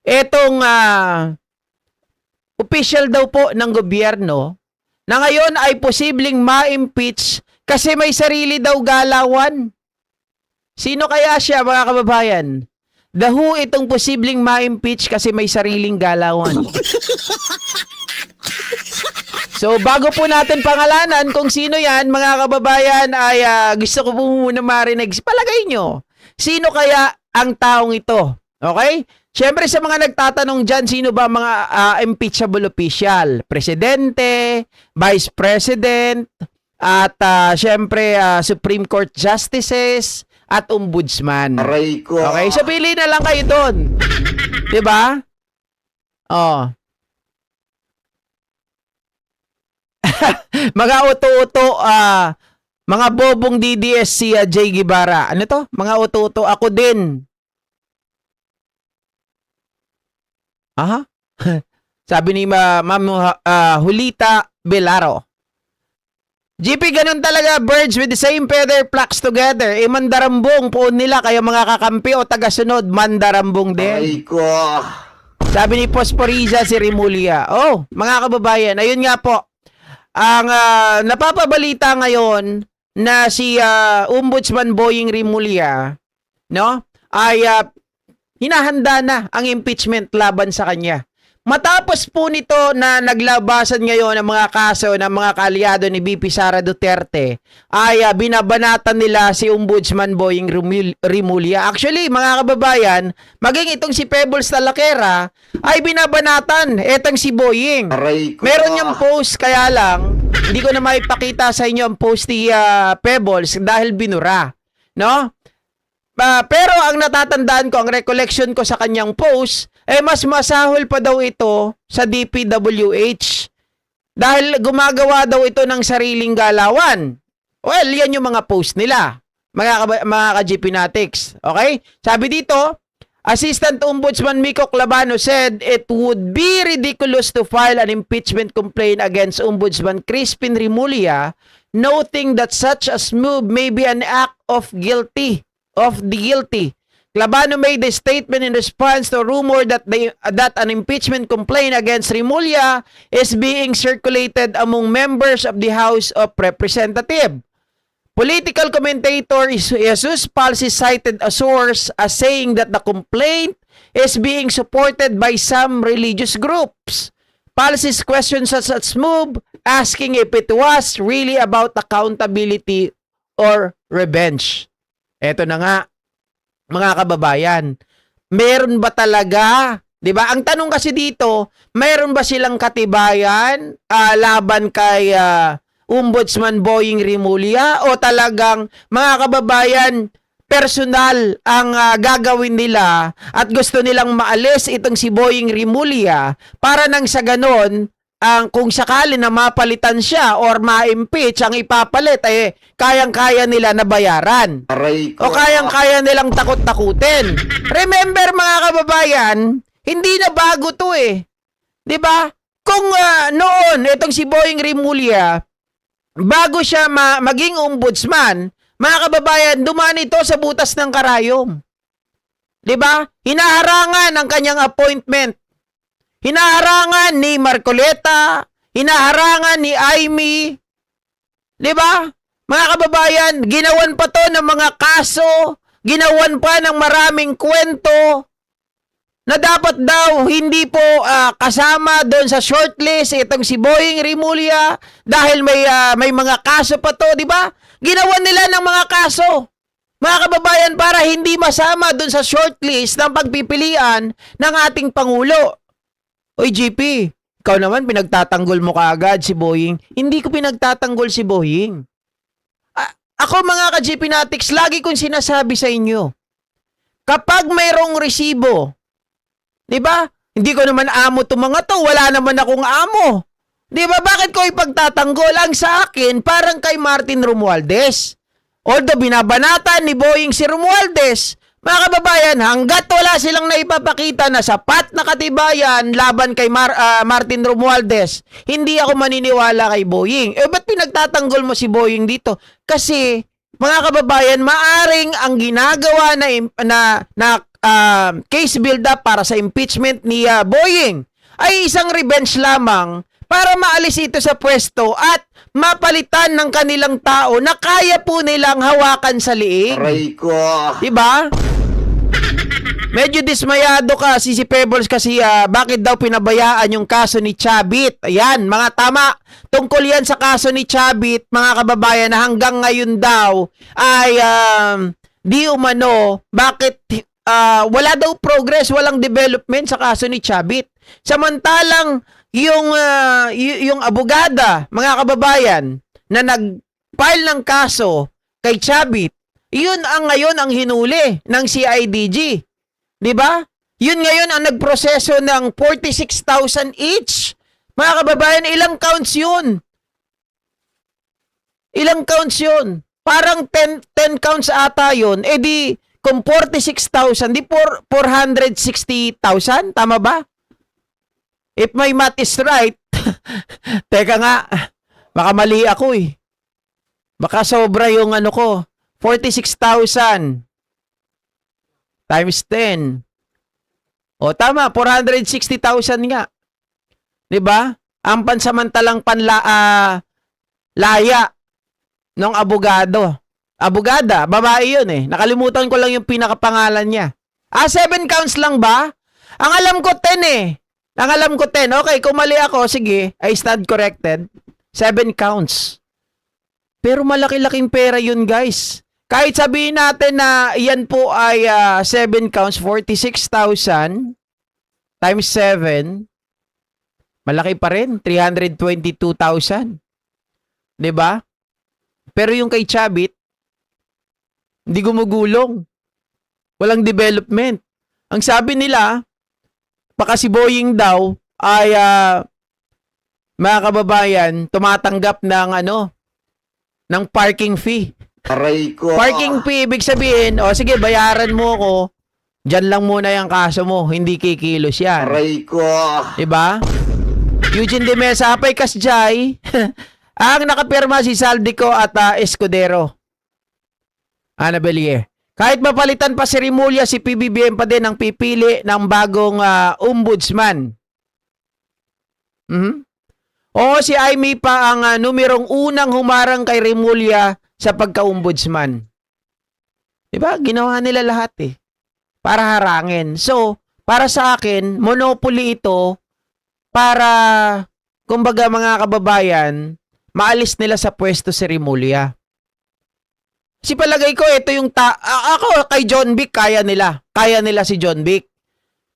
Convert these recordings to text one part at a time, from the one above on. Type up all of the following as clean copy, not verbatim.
Etong official daw po ng gobyerno na ngayon ay posibleng ma-impeach kasi may sarili daw galawan. Sino kaya siya, mga kababayan? The who itong posibleng ma-impeach kasi may sariling galawan. So, bago po natin pangalanan kung sino yan, mga kababayan, ay gusto ko po muna marinig. Palagay nyo, sino kaya ang taong ito? Okay? Siyempre sa mga nagtatanong dyan, sino ba mga impeachable official? Presidente, Vice President, at siyempre Supreme Court Justices, at Ombudsman. Aray ko. Okay? So, pili na lang kayo doon. Diba? Oh. Mga uto-uto, mga bobong DDS si Jay Guevara. Ano to? Mga uto-uto, ako din. Aha? Sabi ni Ma'am Julita Belaro. GP, ganun talaga, birds with the same feather flocks together. Mandarambong po nila, kaya mga kakampi o tagasunod, mandarambong din. Aray ko. Sabi ni Posporiza si Rimulya. Oh, mga kababayan, ayun nga po. Ang napapabalita ngayon na si Ombudsman Boying Rimulya, no, ay hinahanda na ang impeachment laban sa kanya. Matapos po nito na naglabasan ngayon ang mga kaso ng mga kaalyado ni VP Sara Duterte, ay binabanatan nila si Ombudsman Boying Rimulya. Actually, mga kababayan, maging itong si Pebbles Talakera ay binabanatan etong si Boying. Aray ko. Meron niyang post, kaya lang hindi ko na maipakita sa inyo ang post ni Pebbles dahil binura, no? Pero ang natatandaan ko, ang recollection ko sa kanyang post, mas masahol pa daw ito sa DPWH dahil gumagawa daw ito ng sariling galawan. Well, yan yung mga post nila, mga ka-GP Natics. Okay? Sabi dito, Assistant Ombudsman Miko Clavano said it would be ridiculous to file an impeachment complaint against Ombudsman Crispin Rimulya, noting that such a move may be an act of the guilty. Clavano made a statement in response to a rumor that an impeachment complaint against Rimulya is being circulated among members of the House of Representatives. Political commentator Jesus Palsi cited a source as saying that the complaint is being supported by some religious groups. Palsi's questions such move, asking if it was really about accountability or revenge. Eto na nga, mga kababayan, meron ba talaga, 'di ba? Ang tanong kasi dito, meron ba silang katibayan laban kay Ombudsman Boying Rimulya o talagang, mga kababayan, personal ang gagawin nila at gusto nilang maalis itong si Boying Rimulya para nang sa ganon, kung sakali na mapalitan siya or ma-impeach, ang ipapalit ay kayang-kaya nila na bayaran. Aray ko. O kayang-kaya nilang takot-takutin. Remember, mga kababayan, hindi na bago to eh. 'Di ba? Kung noon itong si Boying Rimulya, bago siya maging ombudsman, mga kababayan, dumaan ito sa butas ng karayom. 'Di ba? Hinaharangan ang kanyang appointment. Hinaharangan ni Marcoleta, hinaharangan ni Amy. 'Di ba? Mga kababayan, ginawan pa to ng mga kaso, ginawan pa ng maraming kwento na dapat daw hindi po kasama doon sa shortlist itong si Boying Rimulya dahil may mga kaso pa to, 'di ba? Ginawan nila ng mga kaso, mga kababayan, para hindi masama doon sa shortlist ng pagpipilian ng ating Pangulo. Oy, GP, ikaw naman pinagtatanggol mo kaagad si Boying. Hindi ko pinagtatanggol si Boying. Ako, mga ka-GP Natics, lagi kong sinasabi sa inyo, kapag mayroong resibo, 'di ba? Hindi ko naman amo 'tong mga 'to, wala naman akong amo. 'Di ba? Bakit ko ipagtatanggol? Ang sa akin, parang kay Martin Romualdez. Although binabanatan ni Boying si Romualdez, mga kababayan, hanggat wala silang naipapakita na sapat na katibayan laban kay Martin Romualdez, hindi ako maniniwala kay Boying. Ba't pinagtatanggol mo si Boying dito? Kasi, mga kababayan, maaring ang ginagawa na case build-up para sa impeachment ni Boying ay isang revenge lamang para maalis ito sa pwesto at mapalitan ng kanilang tao na kaya po nilang hawakan sa liig. Aray ko. Diba? Medyo dismayado ka, si Pebbles, kasi bakit daw pinabayaan yung kaso ni Chavit. Ayan, mga tama. Tungkol yan sa kaso ni Chavit, mga kababayan, na hanggang ngayon daw ay di umano, bakit wala daw progress, walang development sa kaso ni Chavit. Samantalang yung abogada, mga kababayan, na nag-file ng kaso kay Chavit, yun ang ngayon ang hinuli ng CIDG. 'Di ba? Yun ngayon ang nagproseso ng 46,000 each. Mga kababayan, ilang counts yun? Ilang counts yun? Parang 10 counts ata yun. Eh di, kung 46,000, di 460,000? Tama ba? If my math is right, teka nga, baka mali ako eh. Baka sobra yung ano ko, 46,000 times 10. O tama, 460,000 nga. 'Di ba? Ang pansamantalang laya ng abogado. Abogada, babae 'yun eh. Nakalimutan ko lang yung pinakapangalan niya. 7 counts lang ba? Ang alam ko 10 eh. Ang alam ko 10. Okay, kung mali ako, sige, I stand corrected. 7 counts. Pero malaki-laking pera 'yun, guys. Kahit sabihin natin na yan po ay 7 counts, 46,000 times 7, malaki pa rin, 322,000. 'Di ba? Pero yung kay Chavit, hindi gumugulong. Walang development. Ang sabi nila, baka si Boying daw ay mga kababayan, tumatanggap ng ng parking fee. Aray ko. Parking fee, ibig sabihin, sige, bayaran mo ko. Diyan lang muna yung kaso mo, hindi kikilos yan. Aray ko. Diba? Eugene de Mesa, Apay Kasjay. Ang nakapirma si Saldico at Escudero. Ana Belie. Kahit mapalitan pa si Rimulya, si PBBM pa din ang pipili ng bagong ombudsman. O si Aimee pa ang numerong unang humarang kay Rimulya sa pagka-ombudsman. Diba? Ginawa nila lahat eh. Para harangin. So, para sa akin, monopoly ito para, kumbaga mga kababayan, maalis nila sa pwesto si Rimulya. Si palagay ko, ito yung ako kay John Vic, kaya nila. Kaya nila si John Vic.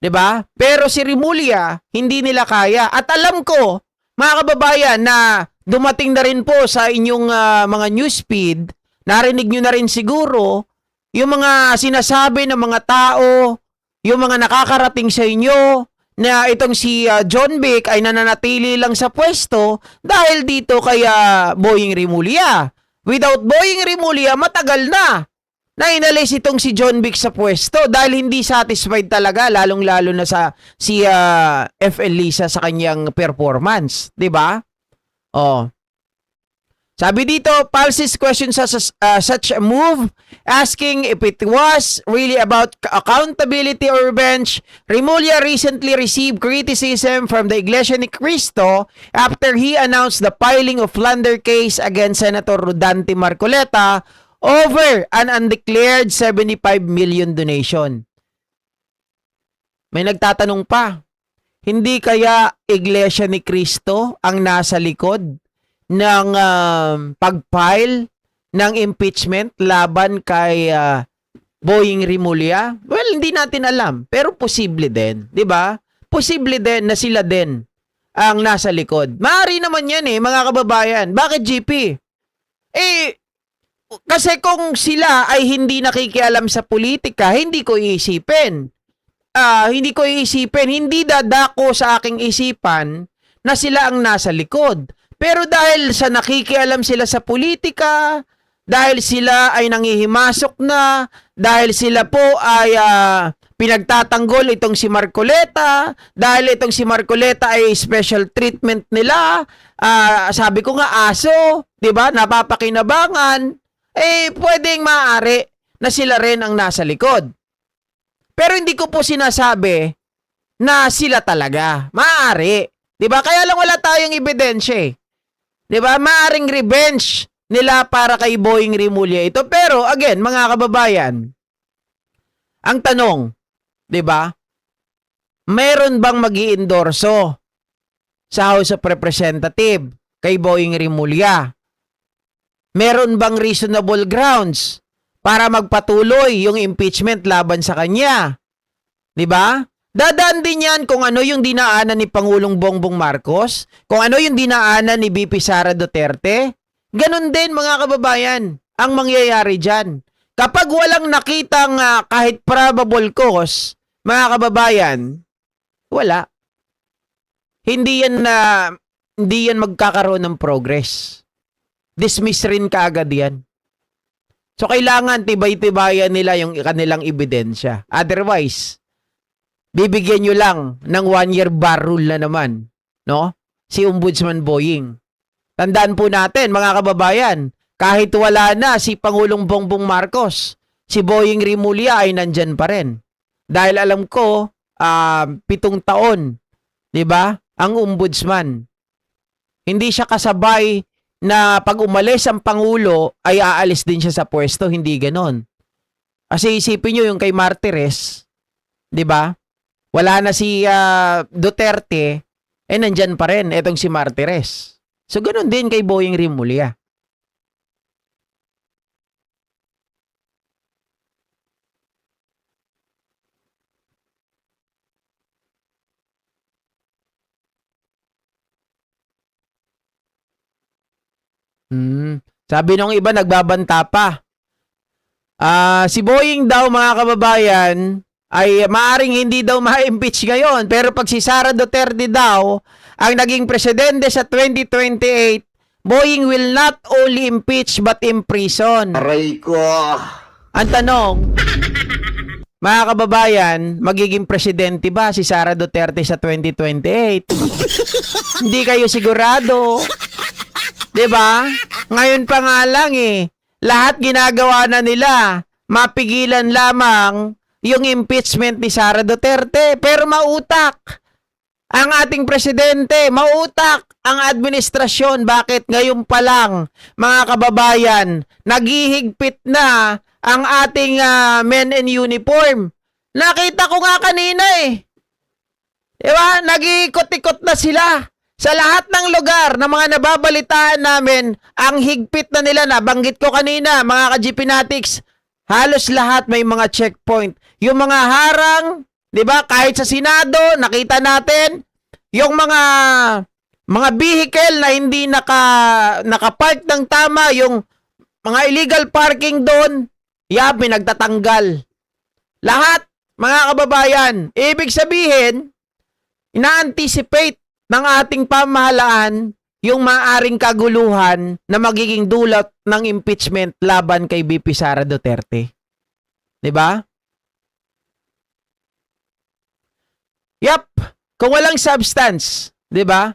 Diba? Pero si Rimulya, hindi nila kaya. At alam ko, mga kababayan, na dumating na rin po sa inyong mga newsfeed, narinig nyo na rin siguro, yung mga sinasabi ng mga tao, yung mga nakakarating sa inyo, na itong si John Vic ay nananatili lang sa pwesto dahil dito kay Boying Rimulya. Without Boying Rimulya, matagal na inalis itong si John Vic sa pwesto dahil hindi satisfied talaga, lalong-lalo na si FL Lisa sa kanyang performance. 'Di ba? Oh. Sabi dito, Palsis questions such a move, asking if it was really about accountability or revenge. Rimulya recently received criticism from the Iglesia ni Cristo after he announced the filing of plunder case against Senator Rodante Marcoleta over an undeclared 75 million donation. May nagtatanong pa, hindi kaya Iglesia ni Cristo ang nasa likod ng pag-file ng impeachment laban kay Boying Rimulya? Well, hindi natin alam, pero posible din, 'di ba? Posible din na sila din ang nasa likod. Maaari naman 'yan mga kababayan. Bakit GP? Kasi kung sila ay hindi nakikialam sa politika, hindi ko iisipin. Hindi dadako sa aking isipan na sila ang nasa likod. Pero dahil sa nakikialam sila sa politika, dahil sila ay nangihimasok na, dahil sila po ay pinagtatanggol itong si Marcoleta, dahil itong si Marcoleta ay special treatment nila, sabi ko nga aso, 'di ba? Napapakinabangan, pwedeng maaari na sila rin ang nasa likod. Pero hindi ko po sinasabi na sila talaga. Maaari. 'Di ba? Kaya lang wala tayong ebidensya eh. 'Di ba? Maaring revenge nila para kay Boying Rimulya ito. Pero again, mga kababayan, ang tanong, 'di ba? Meron bang magi-endorso sa House of Representative kay Boying Rimulya? Meron bang reasonable grounds para magpatuloy yung impeachment laban sa kanya? 'Di ba? Dadaan din yan kung ano yung dinaanan ni Pangulong Bongbong Marcos, kung ano yung dinaanan ni VP Sara Duterte. Ganon din mga kababayan ang mangyayari dyan. Kapag walang nakitang kahit probable cause, mga kababayan, wala. Hindi yan magkakaroon ng progress. Dismiss rin kaagad yan. So kailangan tibay-tibayan nila yung kanilang ebidensya. Otherwise, bibigyan nyo lang ng 1-year bar rule na naman, no? Si Ombudsman Boying. Tandaan po natin, mga kababayan, kahit wala na si Pangulong Bongbong Marcos, si Boying Rimulya ay nandyan pa rin. Dahil alam ko, 7 taon, di ba? Ang ombudsman. Hindi siya kasabay na pag umalis ang Pangulo, ay aalis din siya sa pwesto. Hindi ganon. Kasi isipin nyo yung kay Martires, di ba? Wala na si Duterte, nandyan pa rin etong si Martires. So, ganun din kay Boying Rimulya. Sabi nung iba, nagbabanta pa. Si Boying daw, mga kababayan, ay maaring hindi daw ma-impeach ngayon. Pero pag si Sara Duterte daw ang naging presidente sa 2028, Boying will not only impeach but imprison. Aray ko. Ang tanong, mga kababayan, magiging presidente ba si Sara Duterte sa 2028? Hindi kayo sigurado. 'Di ba? Ngayon pa nga lang lahat ginagawa na nila. Mapigilan lamang yung impeachment ni Sara Duterte. Pero mautak ang ating presidente, mautak ang administrasyon. Bakit ngayon pa lang, mga kababayan, naghihigpit na ang ating men in uniform? Nakita ko nga kanina Diba? Nag-iikot-ikot na sila sa lahat ng lugar na mga nababalitaan namin. Ang higpit na nila, nabanggit ko kanina, mga ka-GPnatics, halos lahat may mga checkpoint. Yung mga harang, di ba, kahit sa Senado, nakita natin, yung mga vehicle na hindi nakapark ng tama, yung mga illegal parking doon, pinagtatanggal. Lahat, mga kababayan, ibig sabihin, ina-anticipate ng ating pamahalaan yung maaring kaguluhan na magiging dulot ng impeachment laban kay VP Sara Duterte. 'Di ba? Yep, kung walang substance, 'di ba?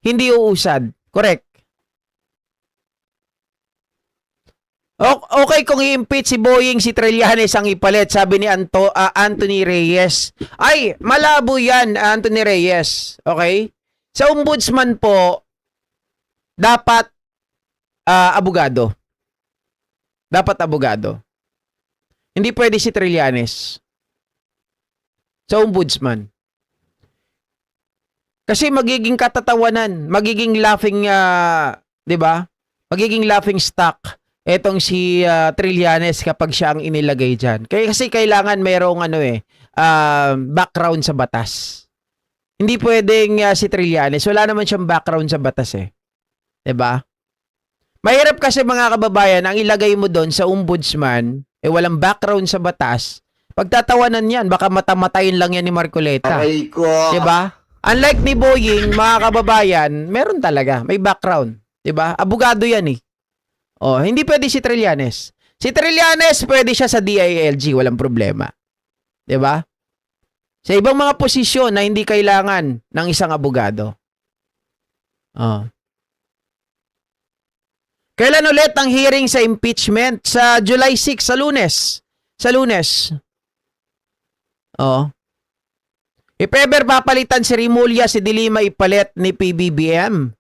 Hindi uusad. Correct. Okay kung i-impeach si Boying, si Trillanes ang ipalit, sabi ni Anthony Reyes. Ay, malabo yan, Anthony Reyes. Okay? Sa ombudsman po, dapat abogado. Dapat abogado. Hindi pwede si Trillanes. Sa ombudsman. Kasi magiging katatawanan, magiging laughing, 'di ba? Magiging laughing stock etong si Trillanes kapag siya ang inilagay diyan. Kasi kailangan merong background sa batas. Hindi pwedeng si Trillanes, wala naman siyang background sa batas 'Di ba? Mahirap kasi mga kababayan, ang ilagay mo doon sa ombudsman, walang background sa batas. Pagtatawanan 'yan, baka matamatayin lang 'yan ni Marcoleta. 'Di ba? Unlike ni Boying, mga kababayan, meron talaga, may background, 'di ba? Abogado 'yan hindi pwede si Trillanes. Si Trillanes pwede siya sa DILG, walang problema. 'Di ba? Sa ibang mga posisyon na hindi kailangan ng isang abogado. Kailan ulit ang hearing sa impeachment? Sa July 6, sa Lunes. Sa Lunes. Oh. If ever papalitan si Rimulya, si Dilima ipalit ni PBBM.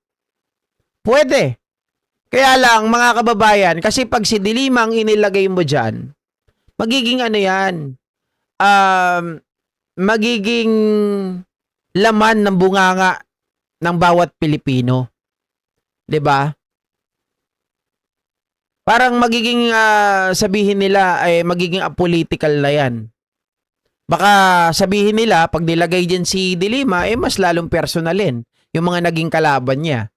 Pwede. Kaya lang, mga kababayan, kasi pag si Dilima ang inilagay mo dyan, magiging ano yan, magiging laman ng bunganga ng bawat Pilipino. 'Di ba? Parang magiging sabihin nila ay magiging apolitical na yan. Baka sabihin nila pag nilagay din si Dilima mas lalong personalin yung mga naging kalaban niya.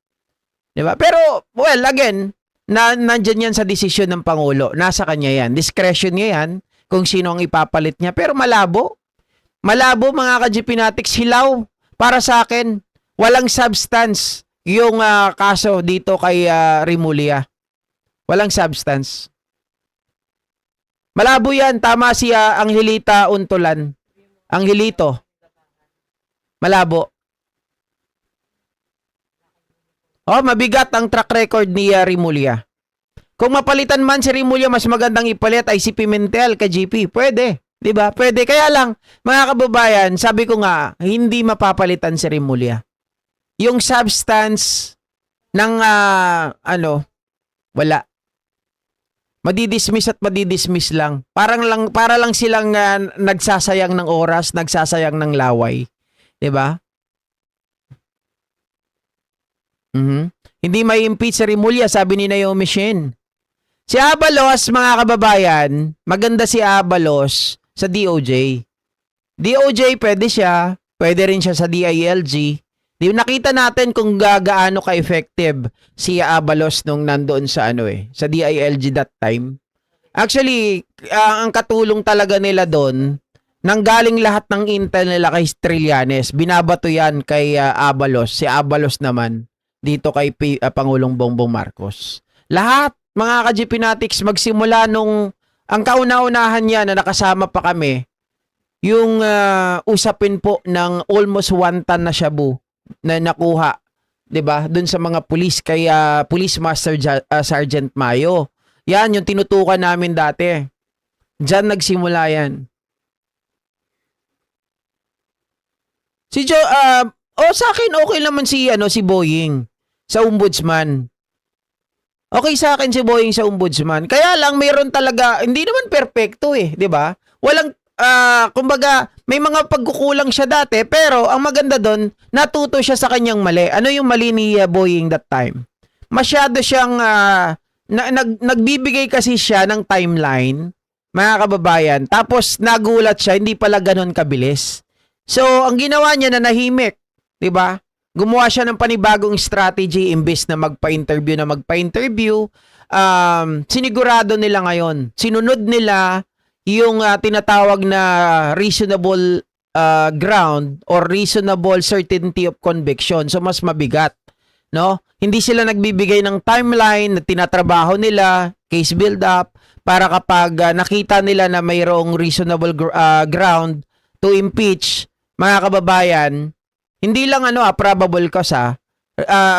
'Di ba? Pero well, again, nandiyan yan sa desisyon ng Pangulo. Nasa kanya yan. Discretion niya yan kung sino ang ipapalit niya. Pero malabo. Malabo mga ka-GPnatics, hilaw. Para sa akin, walang substance yung kaso dito kay Rimulya. Walang substance. Malabo yan. Tama si Angelita Untulan. Angelito. Malabo. Mabigat ang track record ni Rimulya. Kung mapalitan man si Rimulya, mas magandang ipalit ay si Pimentel kay GP. Pwede. 'Di ba? Pwede. Kaya lang, mga kababayan, sabi ko nga, hindi mapapalitan si Rimulya. Yung substance ng wala. Madidismiss at madidismiss lang. Para lang silang nagsasayang ng oras, nagsasayang ng laway. 'Di ba? Hindi may impeach si Rimulya, sabi ni Naomi Shin. Si Abalos, mga kababayan, maganda si Abalos sa DOJ. DOJ, pwede siya. Pwede rin siya sa DILG. Nakita natin kung gaano ka-effective si Abalos nung nandoon sa sa DILG that time. Actually, ang katulong talaga nila doon, nanggaling lahat ng intel nila kay Trillanes. Binabato yan kay Abalos. Si Abalos naman dito kay Pangulong Bongbong Marcos. Lahat, mga ka-GPnatics, magsimula nung ang kauna-unahan niya na nakasama pa kami, yung usapin po ng almost 1 ton na shabu na nakuha, 'di ba? Doon sa mga pulis kay Police Master Sergeant Mayo. Yan yung tinutukan namin dati. Diyan nagsimula yan. Si sa akin okay naman si Boying sa ombudsman. Okay sa akin si Boying sa ombudsman. Kaya lang mayroon talaga, hindi naman perpekto 'di ba? Walang kumbaga may mga pagkukulang siya dati, pero ang maganda doon, natuto siya sa kanyang mali. Ano yung mali ni Boying that time? Masyado siyang nagbibigay kasi siya ng timeline, mga kababayan. Tapos nagulat siya, hindi pala ganoon kabilis. So, ang ginawa niya na nahimik, 'di ba? Gumawa siya ng panibagong strategy imbes na magpa-interview. Sinigurado nila ngayon. Sinunod nila yung tinatawag na reasonable ground or reasonable certainty of conviction. So, mas mabigat. No? Hindi sila nagbibigay ng timeline na tinatrabaho nila, case build-up, para kapag nakita nila na mayroong reasonable ground to impeach, mga kababayan, hindi lang probable cause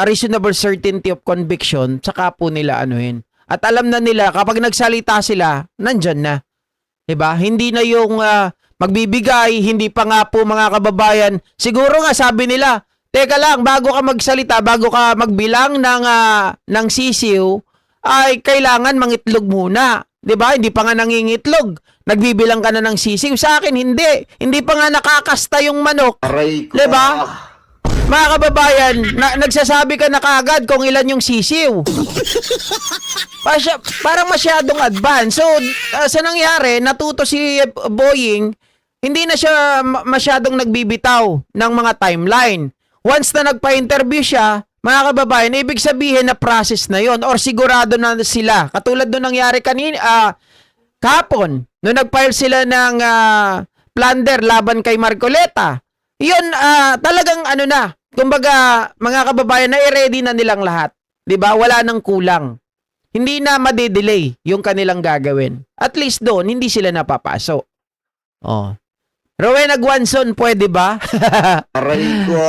reasonable certainty of conviction, tsaka po nila anuhin. At alam na nila kapag nagsalita sila, nandyan na. 'Di ba? Hindi na yung magbibigay, hindi pa nga po mga kababayan. Siguro nga sabi nila, teka lang, bago ka magsalita, bago ka magbilang ng sisiw, ay kailangan mangitlog muna. 'Di ba? Hindi pa nga nangingitlog. Nagbibilang ka na ng sisiw. Sa akin, hindi. Hindi pa nga nakakasta yung manok. 'Di ba? Mga kababayan, nagsasabi ka na kaagad kung ilan yung sisiw. Parang masyadong advance. So, sa nangyari, natuto si Boying, hindi na siya masyadong nagbibitaw ng mga timeline. Once na nagpa-interview siya, mga kababayan, ibig sabihin na process na yon or sigurado na sila. Katulad nung nangyari kahapon, nung nag-file sila ng plunder laban kay Marcoleta. Yun, talagang kumbaga, mga kababayan, na i-ready na nilang lahat. 'Di ba? Wala nang kulang. Hindi na made-delay yung kanilang gagawin. At least doon, hindi sila napapaso. Oh. Rowena Guanzon, pwede ba? Aray ko.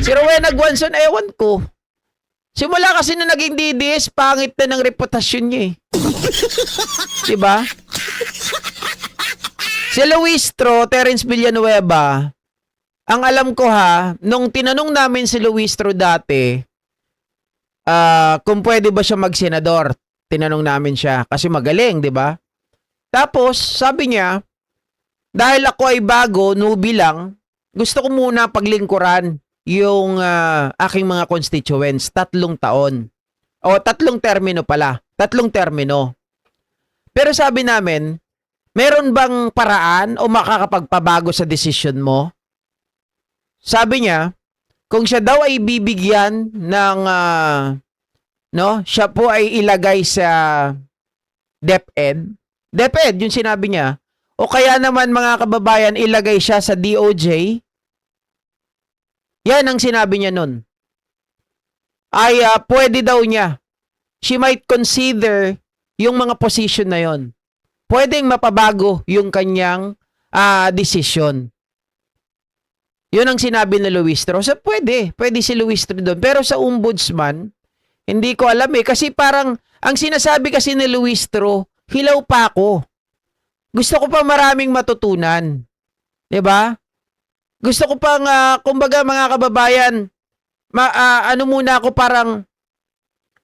Si Rowena Guanzon, ewan ko. Simula kasi na naging DDS, pangit na ng reputasyon niya eh. 'Di ba? Si Luistro, Terence Villanueva, ang alam ko ha, nung tinanong namin si Luistro dati, kung pwede ba siya magsenador, tinanong namin siya kasi magaling, di ba? Tapos, sabi niya, dahil ako ay bago, newbie lang, gusto ko muna paglingkuran yung aking mga constituents, 3 taon. O 3 termino pala, 3 termino. Pero sabi namin, meron bang paraan o makakapagpabago sa desisyon mo? Sabi niya, kung siya daw ay bibigyan ng, siya po ay ilagay sa DepEd. DepEd, yung sinabi niya. O kaya naman mga kababayan, ilagay siya sa DOJ. Yan ang sinabi niya nun. Ay pwede daw niya. She might consider yung mga position na yon. Pwedeng mapabago yung kanyang decision. Yun ang sinabi ni Luistro. So pwede si Luistro doon. Pero sa ombudsman, hindi ko alam eh. Kasi parang, ang sinasabi kasi ni Luistro, hilaw pa ako. Gusto ko pa maraming matutunan. 'Di ba? Gusto ko pang, kumbaga mga kababayan, muna ako parang,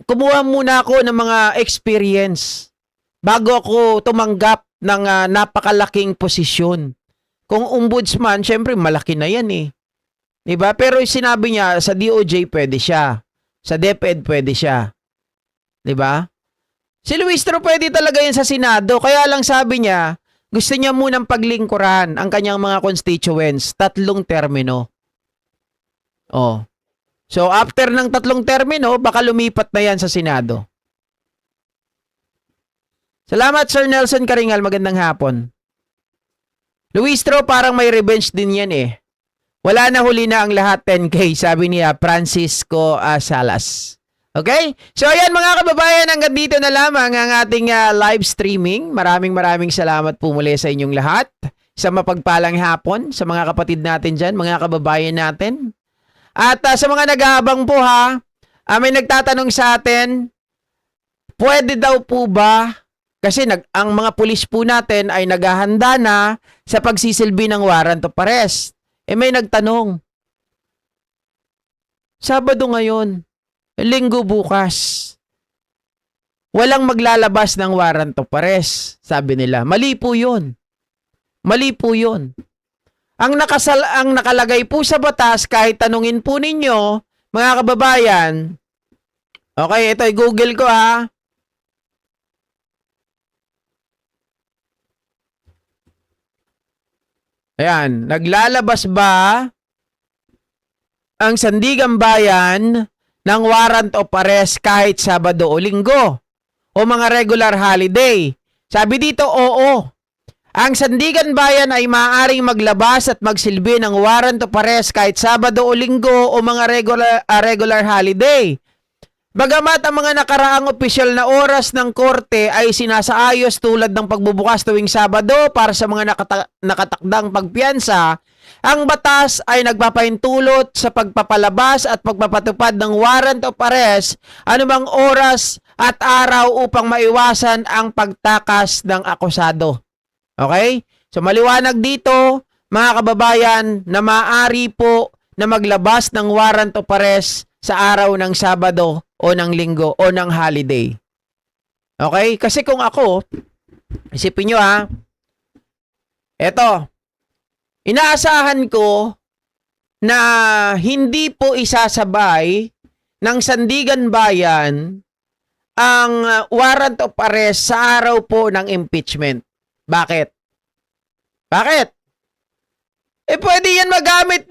kumuha muna ako ng mga experience bago ako tumanggap ng napakalaking posisyon. Kung ombudsman, syempre malaki na yan eh. 'Di ba? Pero sinabi niya sa DOJ pwede siya. Sa DepEd pwede siya. 'Di ba? Si Luistro pwede talaga yan sa Senado. Kaya lang sabi niya, gusto niya munang paglingkuran ang kanyang mga constituents, 3 termino. Oh. So after ng 3 termino, baka lumipat na yan sa Senado. Salamat Sir Nelson Karingal, magandang hapon. Luistro, parang may revenge din yan eh. Wala na, huli na ang lahat, 10K, sabi niya Francisco Salas. Okay? So ayan mga kababayan, hanggang dito na lamang ang ating live streaming. Maraming salamat po muli sa inyong lahat. Sa mapagpalang hapon, sa mga kapatid natin dyan, mga kababayan natin. At sa mga nag-aabang po ha, may nagtatanong sa atin, pwede daw po ba, kasi ang mga pulis po natin ay naghahanda na sa pagsisilbi ng warrant of arrest. May nagtanong, Sabado ngayon, Linggo bukas, walang maglalabas ng warrant of arrest, sabi nila. Mali po yun. Mali po yun. Ang nakalagay po sa batas, kahit tanungin po ninyo, mga kababayan, okay, ito, i-google ko ha. Ayan, naglalabas ba ang Sandigan Bayan ng warrant of arrest kahit Sabado o Linggo o mga regular holiday? Sabi dito, oo. Ang Sandigan Bayan ay maaaring maglabas at magsilbi ng warrant of arrest kahit Sabado o Linggo o mga regular holiday. Bagamat ang mga nakaraang opisyal na oras ng korte ay sinasaayos tulad ng pagbubukas tuwing Sabado para sa mga nakatakdang pagpiyansa, ang batas ay nagpapahintulot sa pagpapalabas at pagpapatupad ng warrant of arrest anumang oras at araw upang maiwasan ang pagtakas ng akusado. Okay? So maliwanag dito, mga kababayan, na maaari po na maglabas ng warrant of arrest sa araw ng Sabado o ng Linggo o ng holiday. Okay? Kasi kung ako, isipin nyo ha, eto, inaasahan ko na hindi po isasabay ng Sandigan Bayan ang warrant of arrest sa araw po ng impeachment. Bakit? Bakit? Pwede yan magamit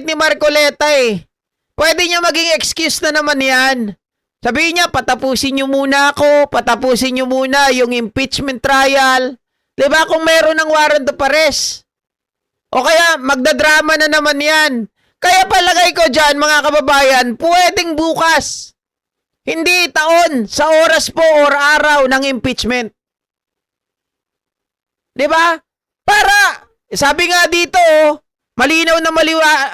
ni Marcoleta eh. Pwede niya maging excuse na naman yan. Sabihin niya, patapusin niyo muna ako, patapusin niyo muna yung impeachment trial. Diba kung meron ng warrant of arrest? O kaya magdadrama na naman yan. Kaya palagay ko dyan, mga kababayan, pwedeng bukas. Hindi taon, sa oras po or araw ng impeachment. Diba? Para, sabi nga dito, malinaw na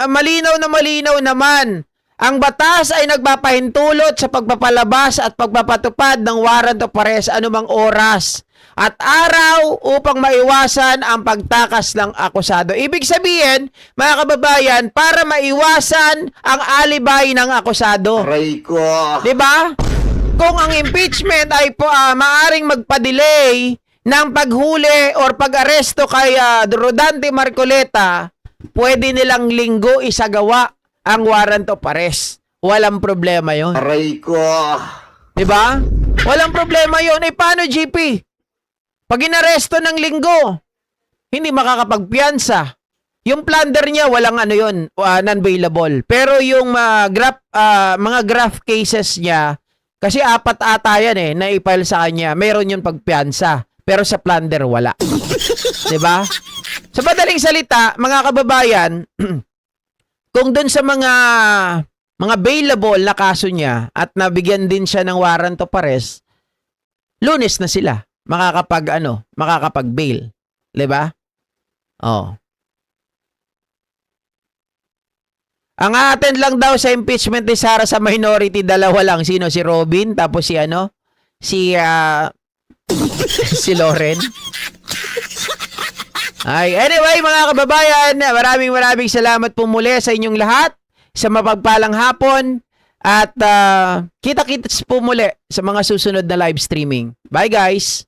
malinaw naman Ang batas ay nagpapahintulot sa pagpapalabas at pagpapatupad ng warrant of arrest anumang oras at araw upang maiwasan ang pagtakas ng akusado. Ibig sabihin, mga kababayan, para maiwasan ang alibay ng akusado. Aray ko. 'Di ba? Kung ang impeachment ay maaring magpa-delay ng paghuli or pag-aresto kay Rodante Marcoleta, pwede nilang linggo isagawa ang warrant of arrest. Walang problema yon. Aray ko. Diba? Walang problema yon. Eh, paano, GP? Pag inaresto ng linggo, hindi makakapagpiyansa. Yung plunder niya, walang non-bailable. Pero yung mga graft cases niya, kasi 4 ata yan na i-file sa kanya, meron yung pagpiyansa. Pero sa plunder, wala. Diba? Sa madaling salita, mga kababayan, kung dun sa mga bailable na kaso niya at nabigyan din siya ng warrant of arrest, Lunes na sila makakapag-bail. 'Di ba? Oh. Ang attend lang daw sa impeachment ni Sara sa minority, 2 lang. Sino? Si Robin, tapos si si Loren. Anyway, mga kababayan, maraming salamat po muli sa inyong lahat sa mapagpalang hapon at kita-kits po muli sa mga susunod na live streaming. Bye guys!